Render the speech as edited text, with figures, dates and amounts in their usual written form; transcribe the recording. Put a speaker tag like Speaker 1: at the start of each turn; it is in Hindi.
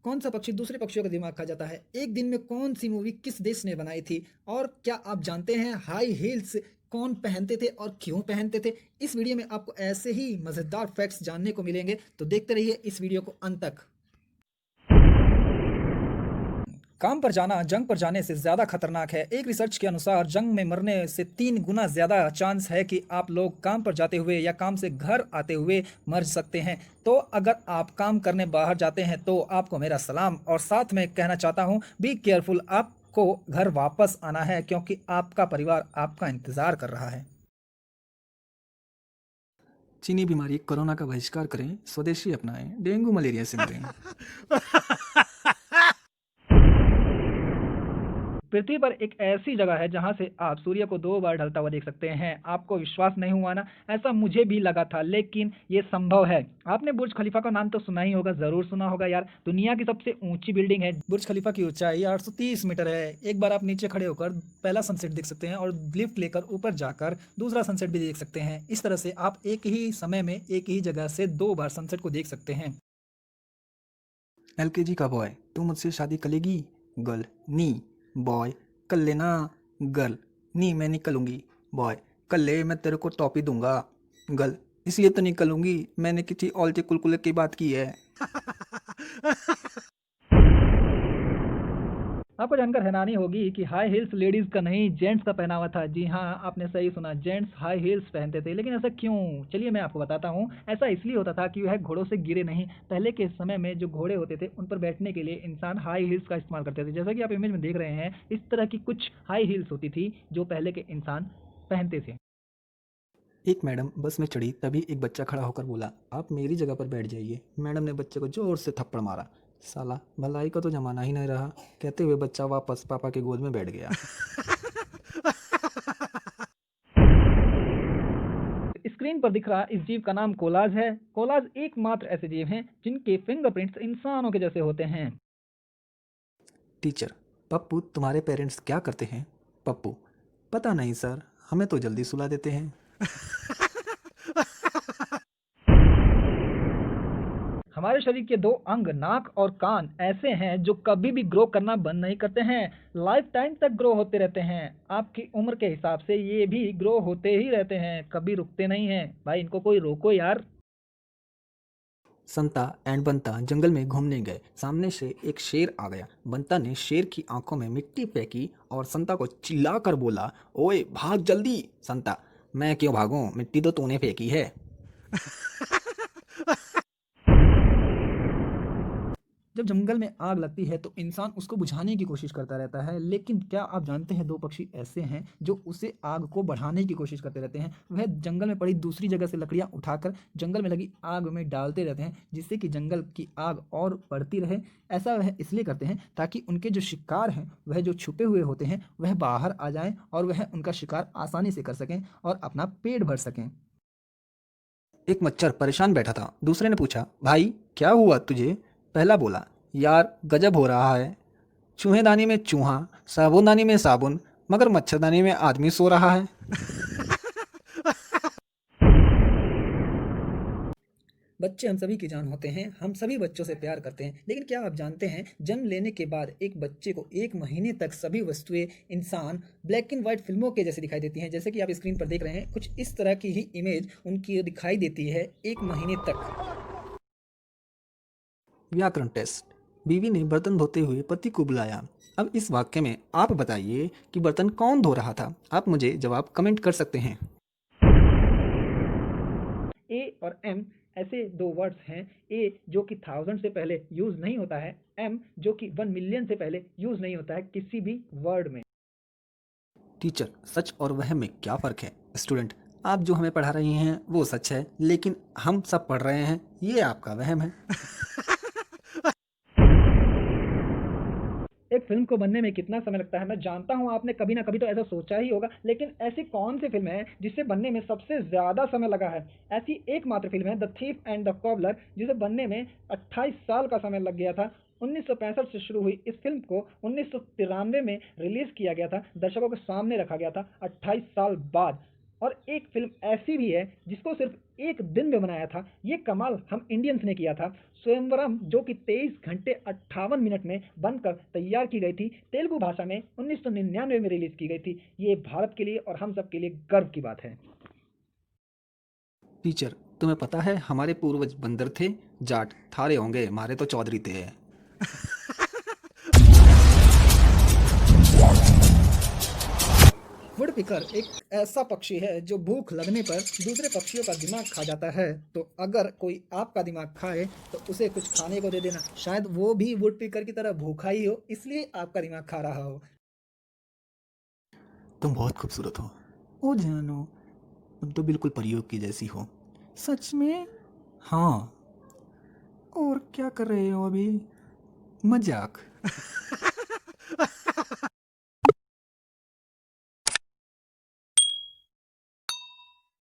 Speaker 1: कौन सा पक्षी दूसरे पक्षियों का दिमाग खा जाता है, एक दिन में कौन सी मूवी किस देश ने बनाई थी, और क्या आप जानते हैं हाई हील्स कौन पहनते थे और क्यों पहनते थे। इस वीडियो में आपको ऐसे ही मज़ेदार फैक्ट्स जानने को मिलेंगे, तो देखते रहिए इस वीडियो को अंत तक। काम पर जाना जंग पर जाने से ज़्यादा खतरनाक है। एक रिसर्च के अनुसार जंग में मरने से 3 गुना ज़्यादा चांस है कि आप लोग काम पर जाते हुए या काम से घर आते हुए मर सकते हैं। तो अगर आप काम करने बाहर जाते हैं तो आपको मेरा सलाम, और साथ में कहना चाहता हूँ बी केयरफुल, आपको घर वापस आना है क्योंकि आपका परिवार आपका इंतज़ार कर रहा है।
Speaker 2: चीनी बीमारी कोरोना का बहिष्कार करें, स्वदेशी अपनाएं, डेंगू मलेरिया से मरें।
Speaker 1: पृथ्वी पर एक ऐसी जगह है जहां से आप सूर्य को 2 बार ढलता हुआ देख सकते हैं। आपको विश्वास नहीं हुआ ना? ऐसा मुझे भी लगा था, लेकिन ये संभव है। आपने बुर्ज खलीफा का नाम तो सुना ही होगा, ज़रूर सुना होगा यार। दुनिया की सबसे ऊंची बिल्डिंग है। बुर्ज खलीफा की ऊंचाई 830 मीटर है। एक बार आप नीचे खड़े होकर पहला सनसेट देख सकते हैं और लिफ्ट लेकर ऊपर जाकर दूसरा सनसेट भी देख सकते हैं। इस तरह से आप एक ही समय में एक ही जगह से 2 बार सनसेट को देख सकते हैं।
Speaker 2: एलकेजी का बॉय, तू मुझसे शादी करेगी? गर्ल, नी। बॉय, कर लेना। गर्ल, नी मैं नहीं करूँगी। बॉय, कर ले, मैं तेरे को टॉपी दूंगा। गर्ल, इसलिए तो नहीं करूँगी, मैंने किसी ऑलचे कुलकुले की बात की है।
Speaker 1: आपको जानकर हैरानी होगी कि हाई हील्स लेडीज़ का नहीं, जेंट्स का पहनावा था। जी हाँ, आपने सही सुना, जेंट्स हाई हील्स पहनते थे। लेकिन ऐसा क्यों? चलिए मैं आपको बताता हूँ। ऐसा इसलिए होता था कि वह घोड़ों से गिरे नहीं। पहले के समय में जो घोड़े होते थे, उन पर बैठने के लिए इंसान हाई हील्स का इस्तेमाल करते थे। जैसा कि आप इमेज में देख रहे हैं, इस तरह की कुछ हाई हील्स होती थी, जो पहले के इंसान पहनते थे।
Speaker 2: एक मैडम बस में चढ़ी, तभी एक बच्चा खड़ा होकर बोला, आप मेरी जगह पर बैठ जाइए। मैडम ने बच्चे को जोर से थप्पड़ मारा। साला, भलाई का तो जमाना ही नहीं रहा, कहते हुए बच्चा वापस पापा के गोद में बैठ गया।
Speaker 1: स्क्रीन पर दिख रहा इस जीव का नाम कोलाज है। कोलाज एकमात्र ऐसे जीव हैं जिनके फिंगरप्रिंट्स इंसानों के जैसे होते हैं।
Speaker 2: टीचर, पप्पू तुम्हारे पेरेंट्स क्या करते हैं? पप्पू, पता नहीं सर, हमें तो जल्दी सुला देते हैं।
Speaker 1: हमारे शरीर के 2 अंग नाक और कान ऐसे हैं जो कभी भी ग्रो करना बंद नहीं करते हैं। लाइफ टाइम तक ग्रो होते रहते हैं। आपकी उम्र के हिसाब से ये भी ग्रो होते ही रहते हैं, कभी रुकते नहीं हैं। भाई इनको कोई रोको यार।
Speaker 2: संता एंड बंता जंगल में घूमने गए। सामने से एक शेर आ गया। बंता ने शेर की आंखों में मिट्टी फेंकी और संता को चिल्लाकर बोला, ओए भाग जल्दी। संता, मैं क्यों भागूं, मिट्टी तो तूने फेंकी है।
Speaker 1: जब जंगल में आग लगती है तो इंसान उसको बुझाने की कोशिश करता रहता है, लेकिन क्या आप जानते हैं 2 पक्षी ऐसे हैं जो उसे आग को बढ़ाने की कोशिश करते रहते हैं। वह जंगल में पड़ी दूसरी जगह से लकड़ियां उठाकर जंगल में लगी आग में डालते रहते हैं, जिससे कि जंगल की आग और बढ़ती रहे। ऐसा वह इसलिए करते हैं ताकि उनके जो शिकार हैं, वह जो छुपे हुए होते हैं, वह बाहर आ जाएं और वह उनका शिकार आसानी से कर सकें और अपना पेट भर सकें।
Speaker 2: एक मच्छर परेशान बैठा था। दूसरे ने पूछा, भाई क्या हुआ तुझे? पहला बोला, यार गजब हो रहा है। चूहेदानी में चूहा, साबुनदानी में साबुन, मगर मच्छरदानी में आदमी सो रहा है।
Speaker 1: बच्चे हम सभी की जान होते हैं, हम सभी बच्चों से प्यार करते हैं। लेकिन क्या आप जानते हैं जन्म लेने के बाद एक बच्चे को 1 महीने तक सभी वस्तुएं इंसान ब्लैक एंड व्हाइट फिल्मों के जैसे दिखाई देती हैं। जैसे कि आप स्क्रीन पर देख रहे हैं, कुछ इस तरह की ही इमेज उनकी दिखाई देती है 1 महीने तक।
Speaker 2: व्याकरण टेस्ट। बीवी ने बर्तन धोते हुए पति को बुलाया। अब इस वाक्य में आप बताइए कि बर्तन कौन धो रहा था। आप मुझे जवाब कमेंट कर सकते हैं।
Speaker 1: ए और एम ऐसे 2 वर्ड्स हैं। ए जो कि 1000 से पहले यूज नहीं होता है, एम जो कि 1 मिलियन से पहले यूज नहीं होता है किसी भी वर्ड में।
Speaker 2: टीचर, सच और वहम में क्या फ़र्क है? स्टूडेंट, आप जो हमें पढ़ा रही हैं वो सच है, लेकिन हम सब पढ़ रहे हैं, ये आपका वहम है।
Speaker 1: एक फिल्म को बनने में कितना समय लगता है मैं जानता हूँ, आपने कभी ना कभी तो ऐसा सोचा ही होगा। लेकिन ऐसी कौन सी फिल्म है जिसे बनने में सबसे ज्यादा समय लगा है? ऐसी एकमात्र फिल्म है the thief and the cobbler, जिसे बनने में 28 साल का समय लग गया था। 1965 से शुरू हुई इस फिल्म को 1993 में रिलीज किया गया था, दर्शकों के सामने रखा गया था 28 साल बाद। और एक फिल्म ऐसी भी है जिसको सिर्फ एक दिन में बनाया था। ये कमाल हम इंडियंस ने किया था। स्वयंवरम जो कि 23 घंटे 58 मिनट में बनकर तैयार की गई थी, तेलुगु भाषा में 1999 में रिलीज की गई थी। ये भारत के लिए और हम सब के लिए गर्व की बात है।
Speaker 2: टीचर, तुम्हें पता है हमारे पूर्वज बंदर थे? जाट थारे होंगे, हमारे तो चौधरी थे।
Speaker 1: वुडपिकर एक ऐसा पक्षी है जो भूख लगने पर दूसरे पक्षियों का दिमाग खा जाता है। तो अगर कोई आपका दिमाग खाए तो उसे कुछ खाने को दे देना। शायद वो भी वुडपिकर की तरह भूखा ही हो, इसलिए आपका दिमाग खा रहा हो।
Speaker 2: तुम बहुत खूबसूरत हो। ओ जानो, तुम तो बिल्कुल परियों की जैसी हो। सच में? हाँ। और क्या कर रहे हो अभी? मजाक।